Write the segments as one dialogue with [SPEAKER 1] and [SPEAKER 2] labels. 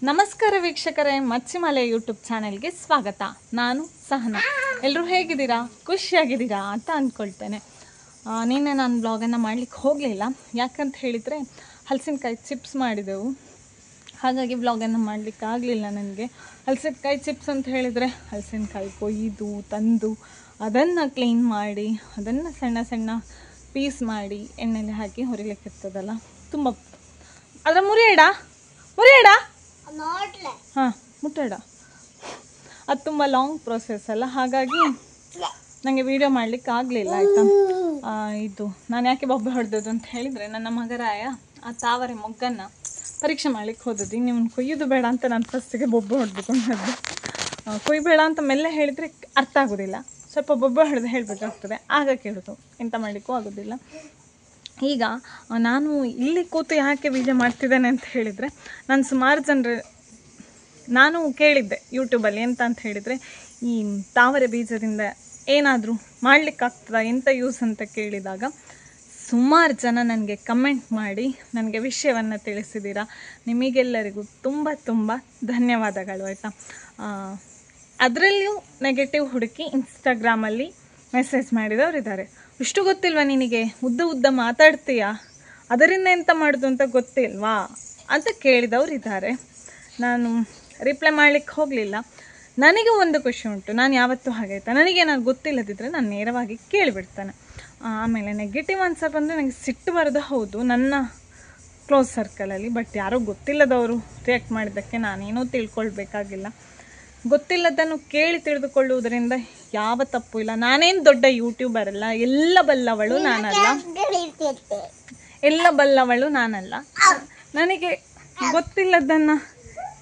[SPEAKER 1] ನಮಸ್ಕಾರ ವೀಕ್ಷಕರೇ, ಮಚ್ಚಿಮಲೆ ಯೂಟ್ಯೂಬ್ ಚಾನೆಲ್ಗೆ ಸ್ವಾಗತ. ನಾನು ಸಹನಾ. ಎಲ್ಲರೂ ಹೇಗಿದ್ದೀರಾ? ಖುಷಿಯಾಗಿದ್ದೀರಾ ಅಂತ ಅಂದ್ಕೊಳ್ತೇನೆ. ನಿನ್ನೆ ನಾನು ಬ್ಲಾಗನ್ನು ಮಾಡಲಿಕ್ಕೆ ಹೋಗಲಿಲ್ಲ. ಯಾಕಂತ ಹೇಳಿದರೆ ಹಲಸಿನಕಾಯಿ ಚಿಪ್ಸ್ ಮಾಡಿದೆವು, ಹಾಗಾಗಿ ಬ್ಲಾಗನ್ನು ಮಾಡಲಿಕ್ಕೆ ಆಗಲಿಲ್ಲ ನನಗೆ. ಹಲಸಿನಕಾಯಿ ಚಿಪ್ಸ್ ಅಂತ ಹೇಳಿದರೆ ಹಲಸಿನಕಾಯಿ ಕೊಯ್ದು ತಂದು ಅದನ್ನು ಕ್ಲೀನ್ ಮಾಡಿ ಅದನ್ನು ಸಣ್ಣ ಸಣ್ಣ ಪೀಸ್ ಮಾಡಿ ಎಣ್ಣೆಲಿ ಹಾಕಿ ಹೊರಿಲಿಕ್ಕಿರ್ತದಲ್ಲ, ತುಂಬ ಅದರ ಮುರಿಯೇಡ ಹಾಂ ಮುಟ್ಟೇಡ, ಅದು ತುಂಬ ಲಾಂಗ್ ಪ್ರೊಸೆಸ್ ಅಲ್ಲ, ಹಾಗಾಗಿ ನನಗೆ ವಿಡಿಯೋ ಮಾಡಲಿಕ್ಕೆ ಆಗಲಿಲ್ಲ ಆಯಿತಾ. ಇದು ನಾನು ಯಾಕೆ ಬೊಬ್ಬೆ ಹೊಡೆದದ್ದು ಅಂತ ಹೇಳಿದರೆ, ನನ್ನ ಮಗರಾಯ ಆ ತಾವರೆ ಮೊಗ್ಗನ್ನು ಪರೀಕ್ಷೆ ಮಾಡಲಿಕ್ಕೆ ಹೋದದ್ದು. ನೀವು ಕೊಯ್ಯೋದು ಬೇಡ ಅಂತ ನಾನು ಫಸ್ಟಿಗೆ ಬೊಬ್ಬೆ ಹೊಡೆದುಕೊಂಡದ್ದು. ಕೊಯ್ಬೇಡ ಅಂತ ಮೆಲ್ಲ ಹೇಳಿದರೆ ಅರ್ಥ ಆಗೋದಿಲ್ಲ, ಸ್ವಲ್ಪ ಬೊಬ್ಬೆ ಹೊಡೆದು ಹೇಳಬೇಕಾಗ್ತದೆ, ಆಗ ಕೇಳೋದು, ಎಂತ ಮಾಡಲಿಕ್ಕೂ ಆಗೋದಿಲ್ಲ. ಈಗ ನಾನು ಇಲ್ಲಿ ಕೂತು ಯಾಕೆ ವಿಡಿಯೋ ಮಾಡ್ತಿದ್ದೇನೆ ಅಂತ ಹೇಳಿದರೆ, ನಾನು ಸುಮಾರು ನಾನು ಕೇಳಿದ್ದೆ ಯೂಟ್ಯೂಬಲ್ಲಿ ಎಂತ ಅಂತ ಹೇಳಿದರೆ, ಈ ತಾವರೆ ಬೀಜದಿಂದ ಏನಾದರೂ ಮಾಡಲಿಕ್ಕಾಗ್ತದಾ, ಎಂತ ಯೂಸ್ ಅಂತ ಕೇಳಿದಾಗ ಸುಮಾರು ಜನ ನನಗೆ ಕಮೆಂಟ್ ಮಾಡಿ ನನಗೆ ವಿಷಯವನ್ನು ತಿಳಿಸಿದ್ದೀರಾ. ನಿಮಗೆಲ್ಲರಿಗೂ ತುಂಬ ತುಂಬ ಧನ್ಯವಾದಗಳು ಆಯಿತಾ. ಅದರಲ್ಲಿಯೂ ನೆಗೆಟಿವ್ ಹುಡುಕಿ ಇನ್ಸ್ಟಾಗ್ರಾಮಲ್ಲಿ ಮೆಸೇಜ್ ಮಾಡಿದವರು ಇದ್ದಾರೆ. ಇಷ್ಟು ಗೊತ್ತಿಲ್ವಾ ನಿನಗೆ, ಉದ್ದ ಮಾತಾಡ್ತೀಯಾ, ಅದರಿಂದ ಎಂತ ಮಾಡೋದು ಅಂತ ಗೊತ್ತಿಲ್ವಾ ಅಂತ ಕೇಳಿದವರು ಇದ್ದಾರೆ. ನಾನು ರಿಪ್ಲೈ ಮಾಡಲಿಕ್ಕೆ ಹೋಗಲಿಲ್ಲ. ನನಗೆ ಒಂದು ಖುಷಿ ಉಂಟು, ನಾನು ಯಾವತ್ತೂ ಹಾಗೈತೆ, ನನಗೇನಾದ್ರು ಗೊತ್ತಿಲ್ಲದಿದ್ದರೆ ನಾನು ನೇರವಾಗಿ ಕೇಳಿಬಿಡ್ತೇನೆ. ಆಮೇಲೆ ನೆಗೆಟಿವ್ ಆನ್ಸರ್ ಬಂದರೆ ನನಗೆ ಸಿಟ್ಟು ಬರೋದು ಹೌದು ನನ್ನ ಕ್ಲೋಸ್ ಸರ್ಕಲಲ್ಲಿ, ಬಟ್ ಯಾರೋ ಗೊತ್ತಿಲ್ಲದವರು ರಿಯಾಕ್ಟ್ ಮಾಡಿದ್ದಕ್ಕೆ ನಾನೇನೂ ತಿಳ್ಕೊಳ್ಬೇಕಾಗಿಲ್ಲ. ಗೊತ್ತಿಲ್ಲದನ್ನು ಕೇಳಿ ತಿಳಿದುಕೊಳ್ಳುವುದರಿಂದ ಯಾವ ತಪ್ಪು ಇಲ್ಲ. ನಾನೇನು ದೊಡ್ಡ ಯೂಟ್ಯೂಬರ್ ಅಲ್ಲ, ಎಲ್ಲ ಬಲ್ಲವಳು ನಾನಲ್ಲ. ನನಗೆ ಗೊತ್ತಿಲ್ಲದನ್ನು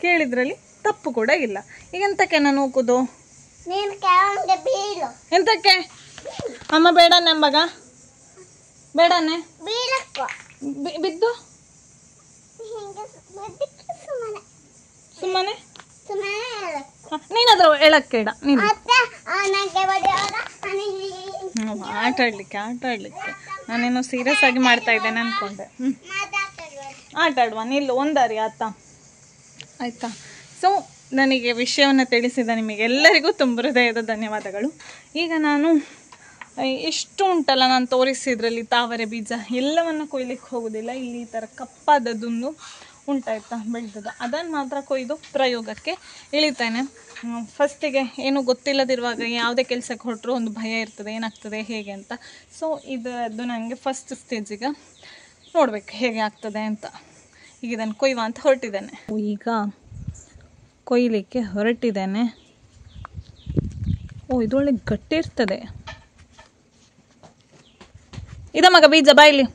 [SPEAKER 1] ಕೇಳಿದ್ರಲ್ಲಿ ತಪ್ಪು ಕೂಡ ಇಲ್ಲ. ಈಗ ಎಂತಕ್ಕೆ ನಾನು ಹೋಗೋದು, ಎಂತಕ್ಕೆ ಅಮ್ಮ ಬೇಡನೆ ಅಂಬಾಗ ಬೇಡನೆ ಬಿದ್ದು ಸುಮ್ಮನೆ ನೀನಾದ್ರೂ ಹೇಳಕ್ಕೇಡ, ನೀನು ಆಟಾಡ್ಲಿಕ್ಕೆ ನಾನೇನೋ ಸೀರಿಯಸ್ ಆಗಿ ಮಾಡ್ತಾ ಇದ್ದೇನೆ ಅನ್ಕೊಂಡೆ. ಆಟ ಆಡುವ ನಿಲ್ಲು, ಒಂದಾರಿ ಆಯ್ತಾ. ಸೊ ನನಗೆ ವಿಷಯವನ್ನು ತಿಳಿಸಿದ ನಿಮಗೆಲ್ಲರಿಗೂ ತುಂಬ ಹೃದಯದ ಧನ್ಯವಾದಗಳು. ಈಗ ನಾನು ಎಷ್ಟು ಉಂಟಲ್ಲ ನಾನು ತೋರಿಸಿದ್ರಲ್ಲಿ ತಾವರೆ ಬೀಜ ಎಲ್ಲವನ್ನು ಕೊಯ್ಲಿಕ್ಕೆ ಹೋಗೋದಿಲ್ಲ. ಇಲ್ಲಿ ಈ ಥರ ಕಪ್ಪಾದದ್ದೊಂದು ಉಂಟಾಯ್ತಾ ಬೆಳೆದದ್ದು, ಅದನ್ನು ಮಾತ್ರ ಕೊಯ್ದು ಪ್ರಯೋಗಕ್ಕೆ ಇಳಿತೇನೆ. ಫಸ್ಟಿಗೆ ಏನೂ ಗೊತ್ತಿಲ್ಲದಿರುವಾಗ ಯಾವುದೇ ಕೆಲಸಕ್ಕೆ ಹೊರಟರು ಒಂದು ಭಯ ಇರ್ತದೆ, ಏನಾಗ್ತದೆ ಹೇಗೆ ಅಂತ. ಸೊ ಇದು ನನಗೆ ಫಸ್ಟ್ ಸ್ಟೇಜಿಗೆ ನೋಡಬೇಕು ಹೇಗೆ ಆಗ್ತದೆ ಅಂತ. ಈಗ ಇದನ್ನು ಕೊಯ್ಯುವ ಅಂತ ಹೊರಟಿದ್ದೇನೆ. ಈಗ ಕೊಯ್ಲಿಕ್ಕೆ ಹೊರಟಿದ್ದೇನೆ. ಇದೊಳ್ಳೆ ಗಟ್ಟಿ ಇರ್ತದೆ. ಇದ ಮಗ ಬೀಜ ಬಾಯಿಲಿ.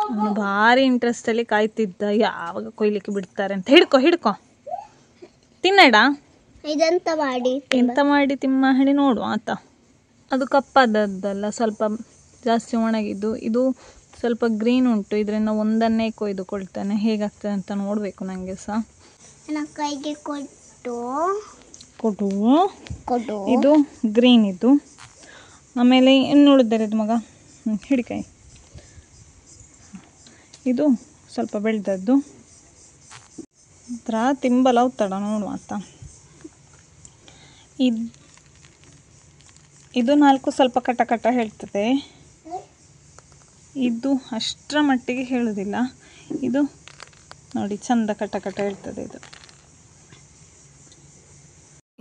[SPEAKER 1] ಅವನು ಭಾರಿ ಇಂಟ್ರೆಸ್ಟಲ್ಲಿ ಕಾಯ್ತಿದ್ದ ಯಾವಾಗ ಕೊಯ್ಲಿಕ್ಕೆ ಬಿಡ್ತಾರೆ ಅಂತ. ಹಿಡ್ಕೊ ತಿನ್ನಡ, ಎಂತ ಮಾಡಿ ತಿಮ್ಮ ಹೇಳಿ ನೋಡುವ ಆತ. ಅದು ಕಪ್ಪಾದದ್ದಲ್ಲ, ಸ್ವಲ್ಪ ಜಾಸ್ತಿ ಒಣಗಿದ್ದು. ಇದು ಸ್ವಲ್ಪ ಗ್ರೀನ್ ಉಂಟು, ಇದರಿಂದ ಒಂದನ್ನೇ ಕೊಯ್ದುಕೊಳ್ತಾನೆ. ಹೇಗಾಗ್ತದೆ ಅಂತ ನೋಡಬೇಕು ನನಗೆ ಸಹ. ಕೊಡು ಇದು ಗ್ರೀನ್ ಇದು. ಆಮೇಲೆ ಇನ್ನು ಉಳಿದರೆ ಇದು ಮಗ ಹಿಡಿಕಾಯಿ, ಇದು ಸ್ವಲ್ಪ ಬೆಳೆದದ್ದು. ಹತ್ರ ತಿಂಬಲ ಉತ್ತಡ ನೋಡುವ ಅಂತ. ಇದು 4 ಸ್ವಲ್ಪ ಕಟ ಹೇಳ್ತದೆ, ಇದು ಅಷ್ಟರ ಮಟ್ಟಿಗೆ ಹೇಳುವುದಿಲ್ಲ. ಇದು ನೋಡಿ ಚಂದ ಕಟ ಹೇಳ್ತದೆ. ಇದು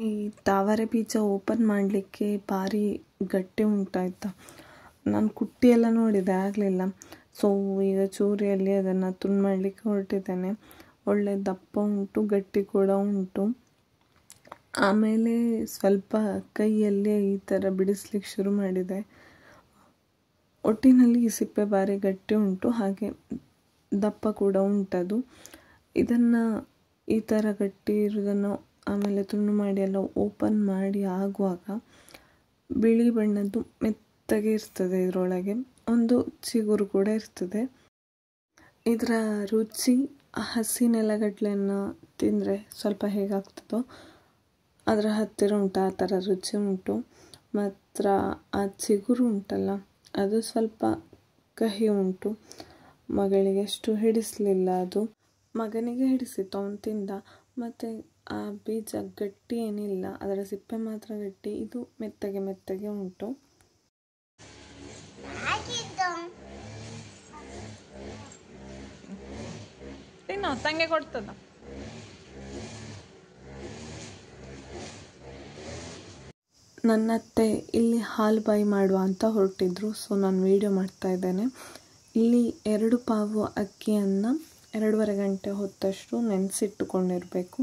[SPEAKER 1] ಈ ತಾವರೆ ಬೀಜ ಓಪನ್ ಮಾಡಲಿಕ್ಕೆ ಭಾರಿ ಗಟ್ಟಿ ಉಂಟಾಯ್ತಾ. ನಾನು ಕುಟ್ಟಿಯೆಲ್ಲ ನೋಡಿದೆ, ಆಗಲಿಲ್ಲ. ಸೊ ಈಗ ಚೂರಿಯಲ್ಲಿ ಅದನ್ನು ತುಂಡು ಮಾಡಲಿಕ್ಕೆ ಹೊರಟಿದ್ದೇನೆ. ಒಳ್ಳೆ ದಪ್ಪ ಉಂಟು, ಗಟ್ಟಿ ಕೂಡ ಉಂಟು. ಆಮೇಲೆ ಸ್ವಲ್ಪ ಕೈಯಲ್ಲೇ ಈ ಥರ ಬಿಡಿಸ್ಲಿಕ್ಕೆ ಶುರು ಮಾಡಿದೆ. ಒಟ್ಟಿನಲ್ಲಿ ಈ ಸಿಪ್ಪೆ ಭಾರಿ ಗಟ್ಟಿ ಉಂಟು, ಹಾಗೆ ದಪ್ಪ ಕೂಡ ಉಂಟದು. ಇದನ್ನು ಈ ಥರ ಗಟ್ಟಿ ಇರೋದನ್ನು ಆಮೇಲೆ ತುಂಡು ಮಾಡಿ ಎಲ್ಲ ಓಪನ್ ಮಾಡಿ ಆಗುವಾಗ ಬಿಳಿ ಬಣ್ಣದ್ದು ಮೆತ್ತಗೆ ಇರ್ತದೆ. ಇದರೊಳಗೆ ಒಂದು ಚಿಗುರು ಕೂಡ ಇರ್ತದೆ. ಇದರ ರುಚಿ ಹಸಿ ನೆಲಗಡಲೆಯನ್ನು ತಿಂದರೆ ಸ್ವಲ್ಪ ಹೇಗಾಗ್ತದೋ ಅದರ ಹತ್ತಿರ ಉಂಟು, ಆ ಥರ ರುಚಿ ಉಂಟು. ಮಾತ್ರ ಆ ಚಿಗುರು ಉಂಟಲ್ಲ, ಅದು ಸ್ವಲ್ಪ ಕಹಿ ಉಂಟು. ಮಗಳಿಗೆ ಅಷ್ಟು ಹಿಡಿಸಲಿಲ್ಲ ಅದು.
[SPEAKER 2] ಮಗನಿಗೆ ಹಿಡಿಸಿತ್ತು, ಅವನು ತಿಂದ. ಮತ್ತು ಆ ಬೀಜ ಗಟ್ಟಿ ಏನಿಲ್ಲ, ಅದರ ಸಿಪ್ಪೆ ಮಾತ್ರ ಗಟ್ಟಿ. ಇದು ಮೆತ್ತಗೆ ಮೆತ್ತಗೆ ಉಂಟು.
[SPEAKER 1] ತಿನ್ನೋ, ತಂಗೆ ಕೊಡ್ತದ.
[SPEAKER 2] ನನ್ನ ಅತ್ತೆ ಇಲ್ಲಿ ಹಾಲು ಬಾಯಿ ಮಾಡುವ ಅಂತ ಹೊರಟಿದ್ರು. ಸೊ ನಾನು ವಿಡಿಯೋ ಮಾಡ್ತಾ ಇದ್ದೇನೆ. ಇಲ್ಲಿ 2 ಪಾವು ಅಕ್ಕಿಯನ್ನು 2.5 ಗಂಟೆ ಹೊತ್ತಷ್ಟು ನೆನೆಸಿಟ್ಟುಕೊಂಡಿರಬೇಕು.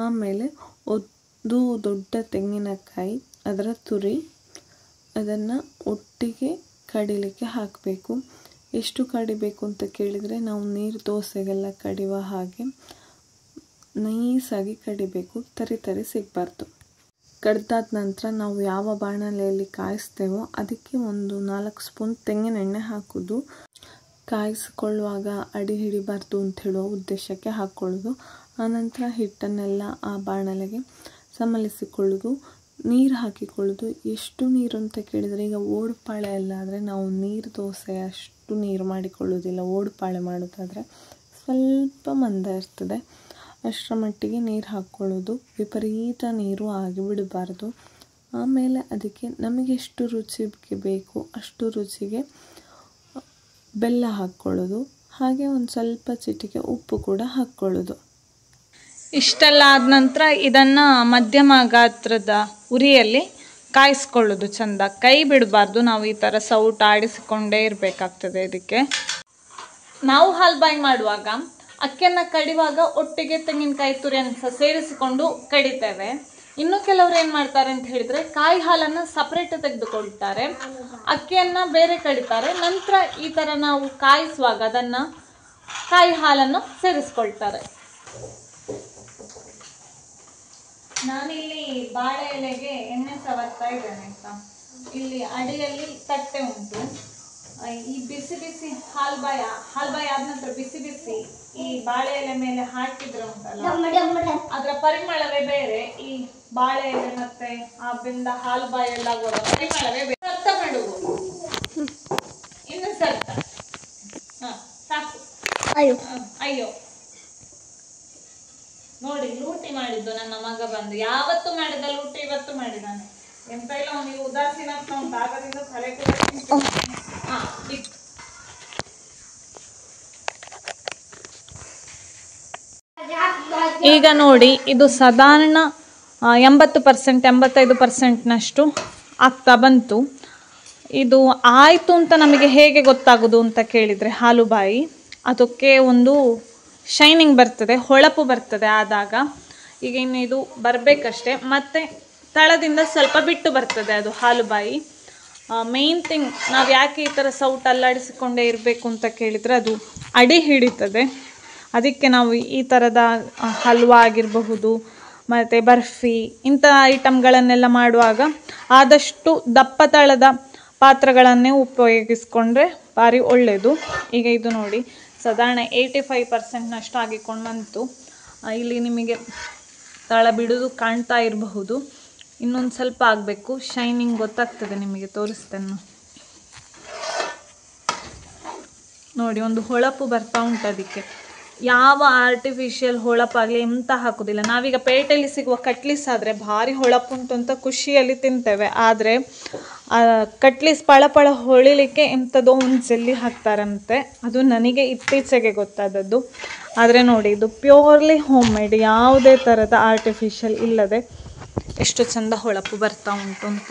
[SPEAKER 2] ಆಮೇಲೆ ಒಂದು ದೊಡ್ಡ ತೆಂಗಿನಕಾಯಿ, ಅದರ ತುರಿ, ಅದನ್ನು ಒಟ್ಟಿಗೆ ಕಡಿಲಿಕ್ಕೆ ಹಾಕಬೇಕು. ಎಷ್ಟು ಕಡಿಬೇಕು ಅಂತ ಕೇಳಿದರೆ, ನಾವು ನೀರು ದೋಸೆಗೆಲ್ಲ ಕಡಿಯುವ ಹಾಗೆ ನೈಸಾಗಿ ಕಡಿಬೇಕು, ತರಿ ತರಿ ಸಿಗಬಾರ್ದು. ಕಡ್ದಾದ ನಂತರ ನಾವು ಯಾವ ಬಾಣಲೆಯಲ್ಲಿ ಕಾಯಿಸ್ತೇವೋ ಅದಕ್ಕೆ ಒಂದು 4 ಸ್ಪೂನ್ ತೆಂಗಿನೆಣ್ಣೆ ಹಾಕೋದು. ಕಾಯಿಸಿಕೊಳ್ಳುವಾಗ ಅಡಿ ಹಿಡಿಬಾರ್ದು ಅಂತ ಹೇಳುವ ಉದ್ದೇಶಕ್ಕೆ ಹಾಕ್ಕೊಳ್ಳೋದು. ಆನಂತರ ಹಿಟ್ಟನ್ನೆಲ್ಲ ಆ ಬಾಣಲೆಗೆ ಸಮಲಿಸಿಕೊಳ್ಳೋದು, ನೀರು ಹಾಕಿಕೊಳ್ಳೋದು. ಎಷ್ಟು ನೀರು ಅಂತ ಕೇಳಿದರೆ, ಈಗ ಓಡುಪಾಳೆ ಎಲ್ಲ ಆದರೆ ನಾವು ನೀರು ದೋಸೆ ಅಷ್ಟು ನೀರು ಮಾಡಿಕೊಳ್ಳೋದಿಲ್ಲ. ಓಡುಪಾಳೆ ಮಾಡೋದಾದರೆ ಸ್ವಲ್ಪ ಮಂದ ಇರ್ತದೆ, ಅಷ್ಟರ ಮಟ್ಟಿಗೆ ನೀರು ಹಾಕ್ಕೊಳ್ಳೋದು. ವಿಪರೀತ ನೀರು ಆಗಿ ಬಿಡಬಾರ್ದು. ಆಮೇಲೆ ಅದಕ್ಕೆ ನಮಗೆ ಎಷ್ಟು ರುಚಿಗೆ ಬೇಕು ಅಷ್ಟು ರುಚಿಗೆ ಬೆಲ್ಲ ಹಾಕ್ಕೊಳ್ಳೋದು. ಹಾಗೆ ಒಂದು ಸ್ವಲ್ಪ ಚಿಟಿಕೆ ಉಪ್ಪು ಕೂಡ ಹಾಕ್ಕೊಳ್ಳೋದು.
[SPEAKER 1] ಇಷ್ಟೆಲ್ಲ ಆದ ನಂತರ ಇದನ್ನು ಮಧ್ಯಮ ಗಾತ್ರದ ಉರಿಯಲ್ಲಿ ಕಾಯಿಸ್ಕೊಳ್ಳೋದು ಚಂದ. ಕೈ ಬಿಡಬಾರ್ದು, ನಾವು ಈ ಥರ ಸೌಟ್ ಆಡಿಸಿಕೊಂಡೇ ಇರಬೇಕಾಗ್ತದೆ. ಇದಕ್ಕೆ ನಾವು ಹಾಲು ಬಾಯಿ ಮಾಡುವಾಗ ಅಕ್ಕಿಯನ್ನು ಕಡಿಯುವಾಗ ಒಟ್ಟಿಗೆ ತೆಂಗಿನಕಾಯಿ ತುರಿಯನ್ನು ಸೇರಿಸಿಕೊಂಡು ಕಡಿತೇವೆ. ಇನ್ನು ಕೆಲವರು ಏನು ಮಾಡ್ತಾರೆ ಅಂತ ಹೇಳಿದರೆ, ಕಾಯಿ ಹಾಲನ್ನು ಸಪ್ರೇಟ್ ತೆಗೆದುಕೊಳ್ತಾರೆ, ಅಕ್ಕಿಯನ್ನು ಬೇರೆ ಕಡಿತಾರೆ. ನಂತರ ಈ ಥರ ನಾವು ಕಾಯಿಸುವಾಗ ಅದನ್ನು ಕಾಯಿ ಹಾಲನ್ನು ಸೇರಿಸ್ಕೊಳ್ತಾರೆ. ನಾನಿಲ್ಲಿ ಬಾಳೆ ಎಲೆಗೆ ಎಣ್ಣೆ ಸವರ್ತಾ ಇದ್ದೇನೆ ಆಯ್ತಾ. ಇಲ್ಲಿ ಅಡಿಯಲ್ಲಿ ತಟ್ಟೆ ಉಂಟು. ಈ ಬಿಸಿ ಬಿಸಿ ಹಾಲು ಬಾಯಿ ಆದ ನಂತರ ಬಿಸಿ ಬಿಸಿ ಈ ಬಾಳೆ ಎಲೆ ಮೇಲೆ ಹಾಕಿದ್ರೆ ಉಂಟಲ್ಲ, ಅದರ ಪರಿಮಳವೇ ಬೇರೆ. ಈ ಬಾಳೆ ಎಲೆ ಮತ್ತೆ ಆ ಬೆಂದ ಹಾಲು ಬಾಯಿ ಎಲ್ಲ ಆಗುವ ಪರಿಮಳವೇ ಬೇರೆ. ಸರ್ತ ಮಾಡುವುದು, ಇನ್ನು ಸರ್ತ. ಸಾಕು. ಅಯ್ಯೋ ನೋಡಿ, ಲೂಟಿ ಮಾಡಿದ್ದು ನನ್ನ ಮಗ ಬಂದು. ಯಾವತ್ತು ಮಾಡಿದ ಲೂಟಿ ಇವತ್ತು ಮಾಡಿದಾನೆ. ಎಂತ ಇಲ್ಲ, ಅವನಿಗೆ ಉದಾಸೀನ ಉಂಟು, ಆಗದಿಂದ ತಲೆ ಕೂಡ ಈಗ ನೋಡಿ, ಇದು ಸಾಧಾರಣ 80% 85%ನಷ್ಟು ಆಗ್ತಾ ಬಂತು. ಇದು ಆಯಿತು ಅಂತ ನಮಗೆ ಹೇಗೆ ಗೊತ್ತಾಗೋದು ಅಂತ ಕೇಳಿದರೆ, ಹಾಲು ಬಾಯಿ ಅದಕ್ಕೆ ಒಂದು ಶೈನಿಂಗ್ ಬರ್ತದೆ, ಹೊಳಪು ಬರ್ತದೆ ಆದಾಗ. ಈಗ ಇನ್ನು ಇದು ಬರಬೇಕಷ್ಟೆ. ಮತ್ತು ತಳದಿಂದ ಸ್ವಲ್ಪ ಬಿಟ್ಟು ಬರ್ತದೆ ಅದು ಹಾಲು ಬಾಯಿ. ಮೇನ್ ಥಿಂಗ್, ನಾವು ಯಾಕೆ ಈ ಥರ ಸೌಟ್ ಅಲ್ಲಾಡಿಸಿಕೊಂಡೇ ಇರಬೇಕು ಅಂತ ಕೇಳಿದರೆ, ಅದು ಅಡಿ ಹಿಡಿತದೆ. ಅದಕ್ಕೆ ನಾವು ಈ ಥರದ ಹಲ್ವಾ ಆಗಿರಬಹುದು ಮತ್ತು ಬರ್ಫಿ ಇಂಥ ಐಟಮ್ಗಳನ್ನೆಲ್ಲ ಮಾಡುವಾಗ ಆದಷ್ಟು ದಪ್ಪ ತಳದ ಪಾತ್ರಗಳನ್ನೇ ಉಪಯೋಗಿಸ್ಕೊಂಡ್ರೆ ಭಾರಿ ಒಳ್ಳೆಯದು. ಈಗ ಇದು ನೋಡಿ, ಸಾಧಾರಣ 85%ನಷ್ಟು ಆಗಿಕೊಂಡು ಬಂತು. ಇಲ್ಲಿ ನಿಮಗೆ ತಳ ಬಿಡೋದು ಕಾಣ್ತಾ ಇರಬಹುದು. ಇನ್ನೊಂದು ಸ್ವಲ್ಪ ಆಗಬೇಕು, ಶೈನಿಂಗ್ ಗೊತ್ತಾಗ್ತದೆ ನಿಮಗೆ, ತೋರಿಸ್ತೇನೆ ನೋಡಿ. ಒಂದು ಹೊಳಪು ಬರ್ತಾ ಉಂಟು. ಅದಕ್ಕೆ ಯಾವ ಆರ್ಟಿಫಿಷಿಯಲ್ ಹೊಳಪಾಗಲಿ ಎಂತ ಹಾಕೋದಿಲ್ಲ. ನಾವೀಗ ಪೇಟೆಯಲ್ಲಿ ಸಿಗುವ ಕಟ್ಲಿಸ್ ಆದರೆ ಭಾರಿ ಹೊಳಪುಂಟು ಅಂತ ಖುಷಿಯಲ್ಲಿ ತಿಂತೇವೆ. ಆದರೆ ಕಟ್ಲಿಸ್ ಪಳಪಳ ಹೊಳಿಲಿಕ್ಕೆ ಎಂಥದೋ ಒಂದು ಜೆಲ್ಲಿ ಹಾಕ್ತಾರಂತೆ. ಅದು ನನಗೆ ಇತ್ತೀಚೆಗೆ ಗೊತ್ತಾದದ್ದು. ಆದರೆ ನೋಡಿ, ಇದು ಪ್ಯೂರ್ಲಿ ಹೋಮ್ ಮೇಡ್, ಯಾವುದೇ ಥರದ ಆರ್ಟಿಫಿಷಿಯಲ್ ಇಲ್ಲದೆ ಎಷ್ಟು ಚಂದ ಹೊಳಪು ಬರ್ತಾ ಉಂಟು ಅಂತ.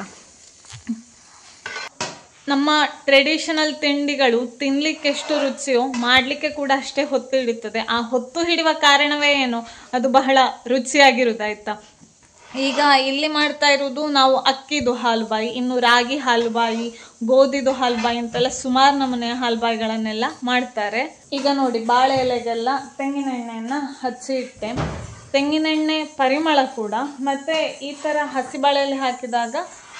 [SPEAKER 1] ನಮ್ಮ ಟ್ರೆಡಿಷನಲ್ ತಿಂಡಿಗಳು ತಿನ್ನಲಿಕ್ಕೆ ಎಷ್ಟು ರುಚಿಯೋ ಮಾಡಲಿಕ್ಕೆ ಕೂಡ ಅಷ್ಟೇ ಹೊತ್ತು ಹಿಡಿತದೆ. ಆ ಹೊತ್ತು ಹಿಡಿಯುವ ಕಾರಣವೇ ಏನು, ಅದು ಬಹಳ ರುಚಿಯಾಗಿರುತ್ತಾಯ್ತಾ. ಈಗ ಇಲ್ಲಿ ಮಾಡ್ತಾ ಇರೋದು ನಾವು ಅಕ್ಕಿದು ಹಾಲು ಬಾಯಿ, ಇನ್ನು ರಾಗಿ ಹಾಲು ಬಾಯಿ, ಗೋಧಿದು ಹಾಲು ಬಾಯಿ ಅಂತೆಲ್ಲ ಸುಮಾರು ನಮೂನೆಯ ಹಾಲು ಬಾಯಿಗಳನ್ನೆಲ್ಲ ಮಾಡ್ತಾರೆ. ಈಗ ನೋಡಿ, ಬಾಳೆ ಎಲೆಗೆಲ್ಲ ತೆಂಗಿನ ಎಣ್ಣೆಯನ್ನು ಹಚ್ಚಿ ಇಟ್ಟೆ. ತೆಂಗಿನೆಣ್ಣೆ ಪರಿಮಳ ಕೂಡ, ಮತ್ತು ಈ ಥರ ಹಸಿ ಬಾಳೆಯಲ್ಲಿ ಹಾಕಿದಾಗ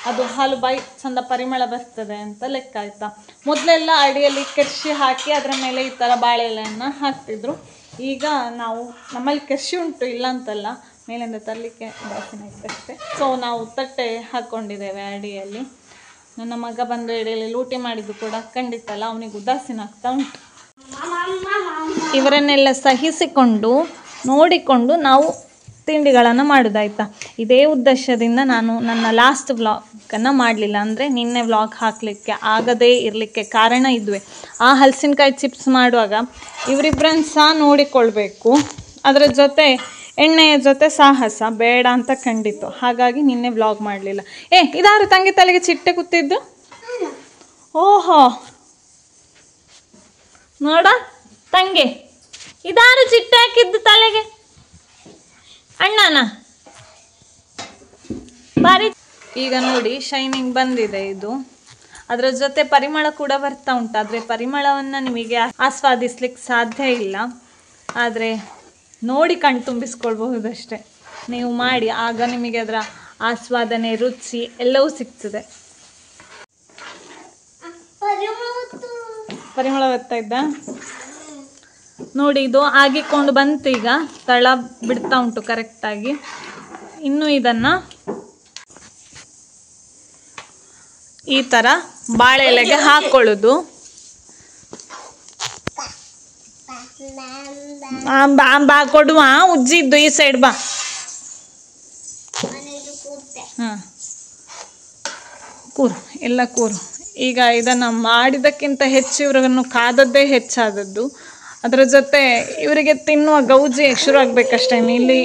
[SPEAKER 1] ಅದು ಹಾಲು ಬಾಯಿ ಚಂದ ಪರಿಮಳ ಬರ್ತದೆ ಅಂತ ಲೆಕ್ಕ ಆಯ್ತಾ. ಮೊದಲೆಲ್ಲ ಅಡಿಯಲ್ಲಿ ಕೆರ್ಶಿ ಹಾಕಿ ಅದರ ಮೇಲೆ ಈ ಥರ ಬಾಳೆ ಎಲೆಯನ್ನು ಹಾಕ್ತಿದ್ರು. ಈಗ ನಾವು ನಮ್ಮಲ್ಲಿ ಕೆರ್ಶಿ ಉಂಟು, ಇಲ್ಲ ಅಂತಲ್ಲ, ಮೇಲಿಂದ ತರಲಿಕ್ಕೆ ಜಾಸ್ತಿನೇ ಇತ್ತಷ್ಟೇ. ಸೊ ನಾವು ತಟ್ಟೆ ಹಾಕ್ಕೊಂಡಿದ್ದೇವೆ ಅಡಿಯಲ್ಲಿ. ನನ್ನ ಮಗ ಬಂದು ಎಡೆಯಲ್ಲಿ ಲೂಟಿ ಮಾಡಿದ್ದು ಕೂಡ ಖಂಡಿತ ಅಲ್ಲ, ಅವನಿಗೆ ಉದಾಸೀನ ಆಗ್ತಾ ಉಂಟು. ಇವರನ್ನೆಲ್ಲ ಸಹಿಸಿಕೊಂಡು ನೋಡಿಕೊಂಡು ನಾವು ತಿಂಡಿಗಳನ್ನು ಮಾಡೋದಾಯ್ತಾ. ಇದೇ ಉದ್ದೇಶದಿಂದ ನಾನು ನನ್ನ ಲಾಸ್ಟ್ ವ್ಲಾಗನ್ನು ಮಾಡಲಿಲ್ಲ, ಅಂದರೆ ನಿನ್ನೆ ವ್ಲಾಗ್ ಹಾಕಲಿಕ್ಕೆ ಆಗದೇ ಇರಲಿಕ್ಕೆ ಕಾರಣ ಇದುವೆ. ಆ ಹಲಸಿನಕಾಯಿ ಚಿಪ್ಸ್ ಮಾಡುವಾಗ ಇವರಿಬ್ಬರನ್ನು ಸಹ ನೋಡಿಕೊಳ್ಬೇಕು, ಅದರ ಜೊತೆ ಎಣ್ಣೆಯ ಜೊತೆ ಸಾಹಸ ಬೇಡ ಅಂತ ಕಂಡಿತ್ತು. ಹಾಗಾಗಿ ನಿನ್ನೆ ವ್ಲಾಗ್ ಮಾಡಲಿಲ್ಲ. ಇದಾರು ತಂಗಿ ತಲೆಗೆ ಚಿಟ್ಟೆ ಕೂತಿದ್ದು? ಓಹೋ ನೋಡ ತಂಗಿ, ಇದಾರು ಚಿಟ್ಟೆ ಹಾಕಿದ್ದು ತಲೆಗೆ? ಅಣ್ಣನ ಬಾರಿ. ಈಗ ನೋಡಿ ಶೈನಿಂಗ್ ಬಂದಿದೆ ಇದು, ಅದರ ಜೊತೆ ಪರಿಮಳ ಕೂಡ ಬರ್ತಾ ಉಂಟು. ಆದರೆ ಪರಿಮಳವನ್ನು ನಿಮಗೆ ಆಸ್ವಾದಿಸ್ಲಿಕ್ಕೆ ಸಾಧ್ಯ ಇಲ್ಲ, ಆದರೆ ನೋಡಿ ಕಣ್ ತುಂಬಿಸ್ಕೊಳ್ಬಹುದಷ್ಟೆ. ನೀವು ಮಾಡಿ, ಆಗ ನಿಮಗೆ ಅದರ ಆಸ್ವಾದನೆ, ರುಚಿ ಎಲ್ಲವೂ ಸಿಗ್ತದೆ. ಪರಿಮಳ ಬರ್ತಾ ಇದ್ದ ನೋಡಿ. ಇದು ಆಗಿಕೊಂಡು ಬಂತು, ಈಗ ತಳ ಬಿಡ್ತಾ ಉಂಟು ಕರೆಕ್ಟಾಗಿ. ಇನ್ನು ಇದನ್ನು ಈ ಥರ ಬಾಳೆ ಎಲೆಗೆ ಹಾಕೊಳ್ಳೋದು. ಬಾ ಕೊಡುವ, ಉಜ್ಜಿದ್ದು ಈ ಸೈಡ್ ಬಾ. ಹಾಂ ಕೂರು, ಎಲ್ಲ ಕೂರು. ಈಗ ಇದನ್ನು ಮಾಡಿದ್ದಕ್ಕಿಂತ ಹೆಚ್ಚು ಇವರನ್ನು ಕಾದದ್ದೇ ಹೆಚ್ಚಾದದ್ದು. ಅದರ ಜೊತೆ ಇವರಿಗೆ ತಿನ್ನುವ ಗೌಜಿ ಶುರುವಾಗಬೇಕಷ್ಟೇ. ಇಲ್ಲಿ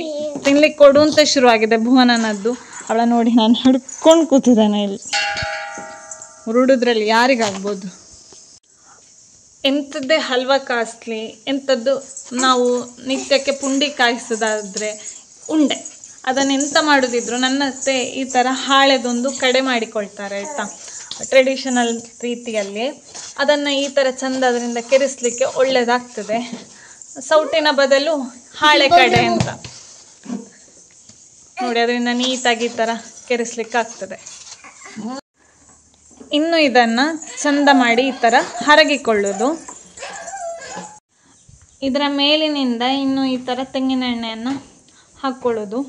[SPEAKER 1] ತಿನ್ಲಿಕ್ಕೆ ಕೊಡುವಂತೆ ಶುರುವಾಗಿದೆ ಭುವನನದ್ದು. ಅವಳ ನೋಡಿ ನಾನು ಹಿಡ್ಕೊಂಡು ಕೂತಿದ್ದಾನೆ ಇಲ್ಲಿ. ಹುರುಡುದ್ರಲ್ಲಿ ಯಾರಿಗಾಗ್ಬೋದು. ಎಂಥದ್ದೇ ಹಲ್ವ ಕಾಸ್ಲಿ, ಎಂಥದ್ದು ನಾವು ನಿತ್ಯಕ್ಕೆ ಪುಂಡಿ ಕಾಯಿಸೋದಾದರೆ ಉಂಡೆ, ಅದನ್ನೆಂತ ಮಾಡೋದಿದ್ರು ನನ್ನತ್ತೆ ಈ ಥರ ಹಾಳೆದೊಂದು ಕಡೆ ಮಾಡಿಕೊಳ್ತಾರೆ ಆಯಿತಾ, ಟ್ರೆಡಿಷನಲ್ ರೀತಿಯಲ್ಲಿ. ಅದನ್ನು ಈ ಥರ ಚಂದ ಅದರಿಂದ ಕೆರೆಸಲಿಕ್ಕೆ ಒಳ್ಳೆಯದಾಗ್ತದೆ. ಸೌಟಿನ ಬದಲು ಹಾಳೆ ಕಡೆ ಅಂತ ನೋಡಿ, ಅದರಿಂದ ನೀಟಾಗಿ ಈ ಥರ ಕೆರೆಸಲಿಕ್ಕಾಗ್ತದೆ. ಇನ್ನು ಇದನ್ನು ಚಂದ ಮಾಡಿ ಈ ಥರ ಹರಗಿಕೊಳ್ಳೋದು. ಇದರ ಮೇಲಿನಿಂದ ಇನ್ನು ಈ ಥರ ತೆಂಗಿನ ಎಣ್ಣೆಯನ್ನು ಹಾಕ್ಕೊಳ್ಳೋದು.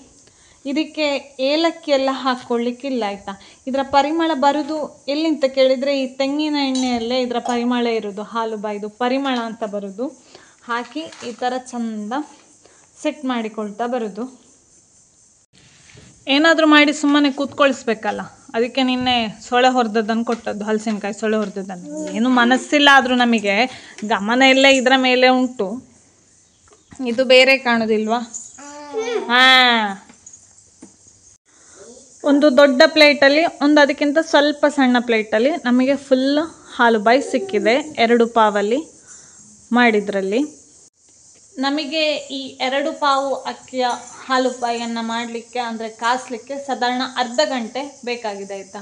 [SPEAKER 1] ಇದಕ್ಕೆ ಏಲಕ್ಕಿ ಎಲ್ಲ ಹಾಕ್ಕೊಳ್ಳಿಕ್ಕಿಲ್ಲ ಆಯಿತಾ. ಇದರ ಪರಿಮಳ ಬರೋದು ಎಲ್ಲಿಂತ ಕೇಳಿದರೆ ಈ ತೆಂಗಿನ ಎಣ್ಣೆಯಲ್ಲೇ ಇದರ ಪರಿಮಳ ಇರೋದು, ಹಾಲು ಬಾಯ್ದು ಪರಿಮಳ ಅಂತ ಬರೋದು. ಹಾಕಿ ಈ ಥರ ಚಂದ ಸೆಟ್ ಮಾಡಿಕೊಳ್ತಾ ಬರೋದು. ಏನಾದರೂ ಮಾಡಿ ಸುಮ್ಮನೆ ಕೂತ್ಕೊಳಿಸ್ಬೇಕಲ್ಲ, ಅದಕ್ಕೆ ನಿನ್ನೆ ಸೊಳೆ ಹೊರದದ್ದನ್ನು ಕೊಟ್ಟದ್ದು, ಹಲಸಿನಕಾಯಿ ಸೊಳೆ ಹೊರದದ್ದನ್ನು. ಏನು ಮನಸ್ಸಿಲ್ಲ, ಆದರೂ ನಮಗೆ ಗಮನ ಎಲ್ಲ ಇದರ ಮೇಲೆ ಉಂಟು. ಇದು ಬೇರೆ ಕಾಣೋದಿಲ್ವಾ? ಹಾಂ, ಒಂದು ದೊಡ್ಡ ಪ್ಲೇಟಲ್ಲಿ, ಒಂದು ಅದಕ್ಕಿಂತ ಸ್ವಲ್ಪ ಸಣ್ಣ ಪ್ಲೇಟಲ್ಲಿ ನಮಗೆ ಫುಲ್ ಹಾಲು ಬಾಯಿ ಸಿಕ್ಕಿದೆ. 2 ಪಾವಲ್ಲಿ ಮಾಡಿದ್ರಲ್ಲಿ ನಮಗೆ ಈ 2 ಪಾವು ಅಕ್ಕಿಯ ಹಾಲು ಬಾಯಿಯನ್ನು ಮಾಡಲಿಕ್ಕೆ, ಅಂದರೆ ಕಾಸಲಿಕ್ಕೆ ಸಾಧಾರಣ ಅರ್ಧ ಗಂಟೆ ಬೇಕಾಗಿದೆ ಆಯಿತಾ.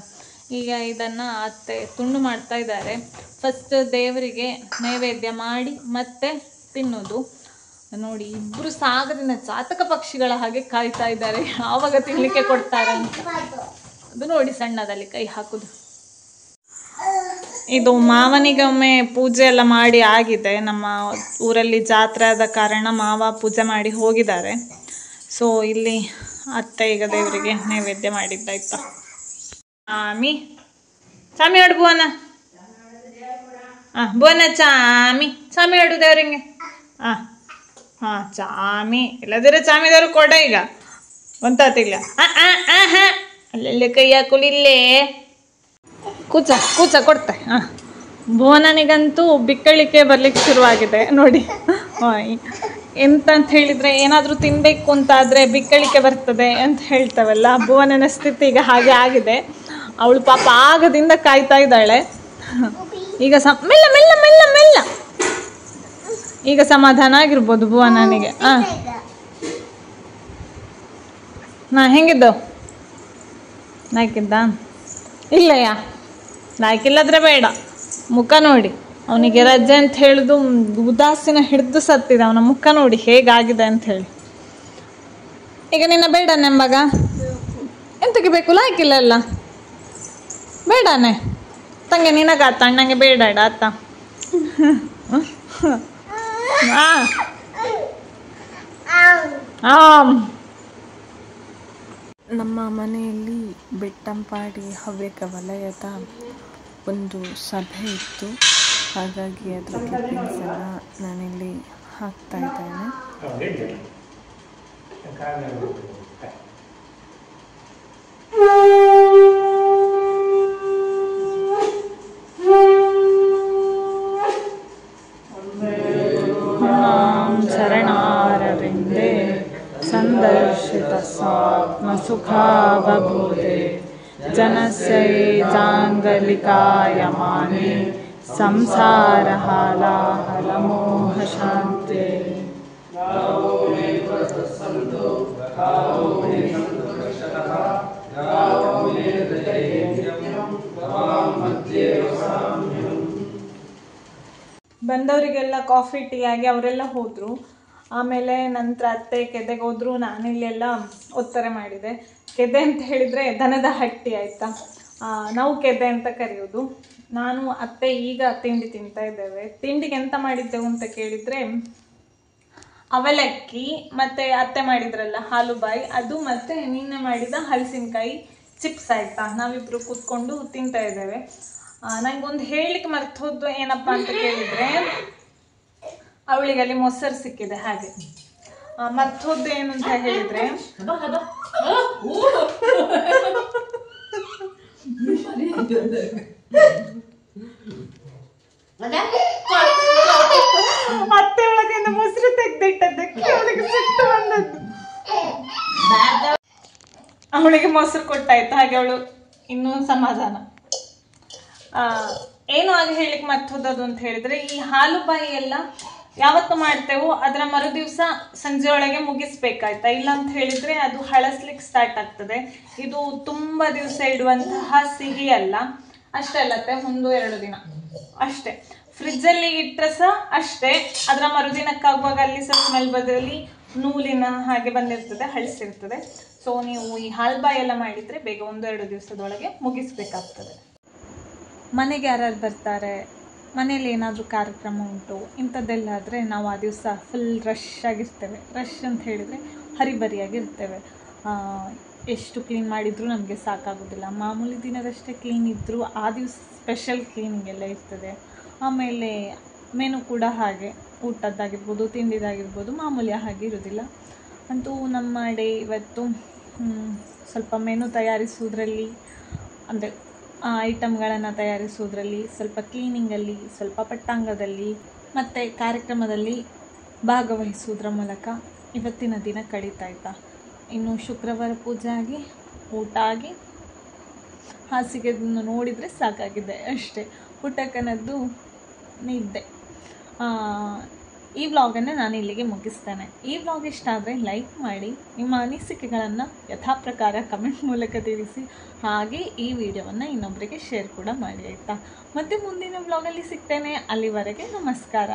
[SPEAKER 1] ಈಗ ಇದನ್ನು ಅತ್ತೆ ತುಂಡು ಮಾಡ್ತಾ ಇದ್ದಾರೆ. ಫಸ್ಟ್ ದೇವರಿಗೆ ನೈವೇದ್ಯ ಮಾಡಿ ಮತ್ತೆ ತಿನ್ನೋದು. ನೋಡಿ, ಇಬ್ಬರು ಸಾಗರದಿಂದ ಚಾತಕ ಪಕ್ಷಿಗಳ ಹಾಗೆ ಕಾಯ್ತಾ ಇದ್ದಾರೆ, ಯಾವಾಗ ತಿನ್ಲಿಕ್ಕೆ ಕೊಡ್ತಾರೆ ಅಂತ. ಅದು ನೋಡಿ ಸಣ್ಣದಲ್ಲಿ ಕೈ ಹಾಕುದು. ಇದು ಮಾವನಿಗೊಮ್ಮೆ ಪೂಜೆ ಎಲ್ಲ ಮಾಡಿ ಆಗಿದೆ. ನಮ್ಮ ಊರಲ್ಲಿ ಜಾತ್ರೆ ಆದ ಕಾರಣ ಮಾವ ಪೂಜೆ ಮಾಡಿ ಹೋಗಿದ್ದಾರೆ. ಸೊ ಇಲ್ಲಿ ಅತ್ತೆ ಈಗ ದೇವರಿಗೆ ನೈವೇದ್ಯ ಮಾಡಿದ್ದಾಯ್ತಾ. ಚಾಮಿ ಚಾಮಿ ಆಡು ಭುವನ. ಭುವನ ಚಾಮಿ ಚಾಮಿ ಆಡು ದೇವರಿಗೆ. ಚಾಮಿ ಇಲ್ಲದಿದ್ರೆ ಚಾಮಿದವರು ಕೊಡ ಈಗ ಗೊತ್ತಾತಿಲ್ಲ. ಅಲ್ಲೆಲ್ಲಿ ಕೈ ಹಾಕಲಿಲ್ಲೇ ಕೂಚ ಕೂಚ ಕೊಡ್ತೆ. ಭುವನನಿಗಂತೂ ಬಿಕ್ಕಳಿಕೆ ಬರ್ಲಿಕ್ಕೆ ಶುರುವಾಗಿದೆ ನೋಡಿ. ಎಂತಂತ ಹೇಳಿದರೆ ಏನಾದರೂ ತಿನ್ನಬೇಕು ಅಂತಾದರೆ ಬಿಕ್ಕಳಿಕೆ ಬರ್ತದೆ ಅಂತ ಹೇಳ್ತೇವಲ್ಲ, ಭುವನನ ಸ್ಥಿತಿ ಈಗ ಹಾಗೆ ಆಗಿದೆ. ಅವಳು ಪಾಪ ಆಗದಿಂದ ಕಾಯ್ತಾ ಇದ್ದಾಳೆ. ಈಗ ಮೆಲ್ಲ ಮೆಲ್ಲ ಮೆಲ್ಲ ಮೆಲ್ಲ ಈಗ ಸಮಾಧಾನ ಆಗಿರ್ಬೋದು ಭುವನನಿಗೆ. ನಾ ಹೆಂಗಿದ್ದು ನಾಯ್ಕಿದ್ದ? ಇಲ್ಲಯ್ಯ, ನಾಯ್ಕಿಲ್ಲದ್ರೆ ಬೇಡ. ಮುಖ ನೋಡಿ, ಅವನಿಗೆ ರಜೆ ಅಂತ ಹೇಳುದು ಉದಾಸೀನ ಹಿಡಿದು ಸತ್ತಿದೆ. ಅವನ ಮುಖ ನೋಡಿ ಹೇಗಾಗಿದೆ ಅಂತ ಹೇಳಿ. ಈಗ ನಿನ್ನ ಬೇಡ ನೆಂಬಾಗ ಎಂತಕ್ಕೆ ಬೇಕು? ಲಾಯ್ಕಿಲ್ಲ ಅಲ್ಲ, ಬೇಡಾನೆ ತಂಗೆ ನಿನಗಾತ, ಅಣ್ಣಂಗೆ ಬೇಡ ಆತ.
[SPEAKER 2] ನಮ್ಮ ಮನೆಯಲ್ಲಿ ಬೆಟ್ಟಂಪಾಡಿ ಹವ್ಯಕ ವಲಯದ ಒಂದು ಸಭೆ ಇತ್ತು. ಹಾಗಾಗಿ ಅದರ ಕ್ಲಿಪ್ಪಿಂಗ್ಸನ್ನು ನಾನಿಲ್ಲಿ ಹಾಕ್ತಾ ಇದ್ದೇನೆ.
[SPEAKER 1] ಚರಣಾರವಿಂದೇ ಸಂದರ್ಶಿತ ಸ್ವಾತ್ಮಸುಖಾವಬೋಧೆ ಜನಸ್ಯ ಜಾಂಗಲಿಕಾಯಮಾನೆ ಸಂಸಾರಹಾಲಾಹಲಮೋಹಶಾಂತೆ. ಬಂದವರಿಗೆಲ್ಲ ಕಾಫಿ ಟೀ ಆಗಿ ಅವರೆಲ್ಲ ಹೋದರು. ಆಮೇಲೆ ನಂತರ ಅತ್ತೆ ಕೆದೆಗೆ ಹೋದ್ರು. ನಾನಿಲ್ಲೆಲ್ಲ ಒತ್ತಾರೆ ಮಾಡಿದೆ. ಕೆದೆ ಅಂತ ಹೇಳಿದರೆ ದನದ ಹಟ್ಟಿ ಆಯಿತಾ, ನಾವು ಕೆದೆ ಅಂತ ಕರೆಯೋದು. ನಾನು ಅತ್ತೆ ಈಗ ತಿಂಡಿ ತಿಂತಾ ಇದ್ದೇವೆ. ತಿಂಡಿಗೆ ಎಂತ ಮಾಡಿದ್ದೆವು ಅಂತ ಕೇಳಿದರೆ ಅವಲಕ್ಕಿ ಮತ್ತು ಅತ್ತೆ ಮಾಡಿದ್ರಲ್ಲ ಹಾಲುಬಾಯಿ ಅದು, ಮತ್ತು ನಿನ್ನೆ ಮಾಡಿದ ಹಲಸಿನಕಾಯಿ ಚಿಪ್ಸ್ ಆಯಿತಾ. ನಾವಿಬ್ಬರು ಕೂತ್ಕೊಂಡು ತಿಂತಾ ಇದ್ದೇವೆ. ನನಗೊಂದು ಹೇಳಲಿಕ್ಕೆ ಮರ್ತು ಹೋದ್ದು ಏನಪ್ಪ ಅಂತ ಕೇಳಿದರೆ, ಅವಳಿಗೆ ಅಲ್ಲಿ ಮೊಸರು ಸಿಕ್ಕಿದೆ. ಹಾಗೆ ಮರ್ತು ಹೋದ್ದು ಏನು ಅಂತ ಹೇಳಿದರೆ, ಅತ್ತೆ ಒಳಗಿಂದ ಮೊಸರು ತೆಗೆದಿಟ್ಟದ್ದಕ್ಕೆ ಅವಳಿಗೆ ಸಿಟ್ಟು ಬಂದದ್ದು. ಅವಳಿಗೆ ಮೊಸರು ಕೊಟ್ಟಾಯ್ತು, ಹಾಗೆ ಅವಳು ಇನ್ನೂ ಸಮಾಧಾನ. ಏನು ಆಗ ಹೇಳಿಕ್ ಮರ್ತು ಹೋದದ್ದು ಅಂತ ಹೇಳಿದ್ರೆ, ಈ ಹಾಲುಬಾಯಿ ಎಲ್ಲ ಯಾವತ್ತು ಮಾಡ್ತೇವೋ ಅದರ ಮರುದಿವಸ ಸಂಜೆ ಒಳಗೆ ಮುಗಿಸ್ಬೇಕಾಯ್ತಾ. ಇಲ್ಲ ಅಂತ ಹೇಳಿದ್ರೆ ಅದು ಹಳಸ್ಲಿಕ್ಕೆ ಸ್ಟಾರ್ಟ್ ಆಗ್ತದೆ. ಇದು ತುಂಬ ದಿವಸ ಇಡುವಂತಹ ಸಿಹಿ ಅಲ್ಲ. ಅಷ್ಟೇ ಅಲ್ಲತ್ತೆ, 1-2 ದಿನ ಅಷ್ಟೇ. ಫ್ರಿಜ್ಜಲ್ಲಿ ಇಟ್ಟರೆ ಸಹ ಅಷ್ಟೇ, ಅದರ ಮರುದಿನಕ್ಕಾಗುವಾಗ ಅಲ್ಲಿ ಸಹ ಸ್ಮೆಲ್ ಬದಲಿ ನೂಲಿನ ಹಾಗೆ ಬಂದಿರ್ತದೆ, ಹಳಸಿರ್ತದೆ. ಸೊ ನೀವು ಈ ಹಾಲುಬಾಯಿ ಎಲ್ಲ ಮಾಡಿದರೆ ಬೇಗ 1-2 ದಿವಸದೊಳಗೆ ಮುಗಿಸ್ಬೇಕಾಗ್ತದೆ. ಮನೆಗೆ ಯಾರ್ಯಾರು ಬರ್ತಾರೆ, ಮನೇಲಿ ಏನಾದರೂ ಕಾರ್ಯಕ್ರಮ ಉಂಟು, ಇಂಥದ್ದೆಲ್ಲಾದರೆ ನಾವು ಆ ದಿವಸ ಫುಲ್ ರಶ್ ಆಗಿರ್ತೇವೆ. ರಶ್ ಅಂತ ಹೇಳಿದರೆ ಹರಿಬರಿಯಾಗಿರ್ತೇವೆ. ಎಷ್ಟು ಕ್ಲೀನ್ ಮಾಡಿದರೂ ನಮಗೆ ಸಾಕಾಗೋದಿಲ್ಲ. ಮಾಮೂಲಿ ದಿನದಷ್ಟೇ ಕ್ಲೀನ್ ಇದ್ದರೂ ಆ ದಿವಸ ಸ್ಪೆಷಲ್ ಕ್ಲೀನಿಂಗ್ ಎಲ್ಲ ಇರ್ತದೆ. ಆಮೇಲೆ ಮೆನು ಕೂಡ ಹಾಗೆ, ಊಟದ್ದಾಗಿರ್ಬೋದು ತಿಂಡಿದಾಗಿರ್ಬೋದು ಮಾಮೂಲಿ ಹಾಗೆ ಇರೋದಿಲ್ಲ. ಅಂತೂ ನಮ್ಮ ಡೇ ಇವತ್ತು ಸ್ವಲ್ಪ ಮೆನು ತಯಾರಿಸುವುದರಲ್ಲಿ, ಅಂದರೆ ಐಟಮ್ಗಳನ್ನು ತಯಾರಿಸುವುದರಲ್ಲಿ, ಸ್ವಲ್ಪ ಕ್ಲೀನಿಂಗಲ್ಲಿ, ಸ್ವಲ್ಪ ಪಟ್ಟಾಂಗದಲ್ಲಿ ಮತ್ತು ಕಾರ್ಯಕ್ರಮದಲ್ಲಿ ಭಾಗವಹಿಸುವುದರ ಮೂಲಕ ಇವತ್ತಿನ ದಿನ ಕಳೀತಾಯ್ತಾ. ಇನ್ನು ಶುಕ್ರವಾರ ಪೂಜೆ ಆಗಿ ಊಟ ಆಗಿ ಹಾಸಿಗೆಯನ್ನು ನೋಡಿದರೆ ಸಾಕಾಗಿದೆ ಅಷ್ಟೇ. ಪುಟ್ಟಕ್ಕನದ್ದು ನಿದ್ದೆ. ಈ ವ್ಲಾಗನ್ನು ನಾನು ಇಲ್ಲಿಗೆ ಮುಗಿಸ್ತೇನೆ. ಈ ವ್ಲಾಗ್ ಇಷ್ಟ ಆದರೆ ಲೈಕ್ ಮಾಡಿ, ನಿಮ್ಮ ಅನಿಸಿಕೆಗಳನ್ನು ಯಥಾಪ್ರಕಾರ ಕಮೆಂಟ್ ಮೂಲಕ ತಿಳಿಸಿ. ಹಾಗೆ ಈ ವಿಡಿಯೋವನ್ನು ಇನ್ನೊಬ್ಬರಿಗೆ ಶೇರ್ ಕೂಡ ಮಾಡಿ ಆಯಿತಾ. ಮತ್ತು ಮುಂದಿನ ವ್ಲಾಗಲ್ಲಿ ಸಿಗ್ತೇನೆ. ಅಲ್ಲಿವರೆಗೆ ನಮಸ್ಕಾರ.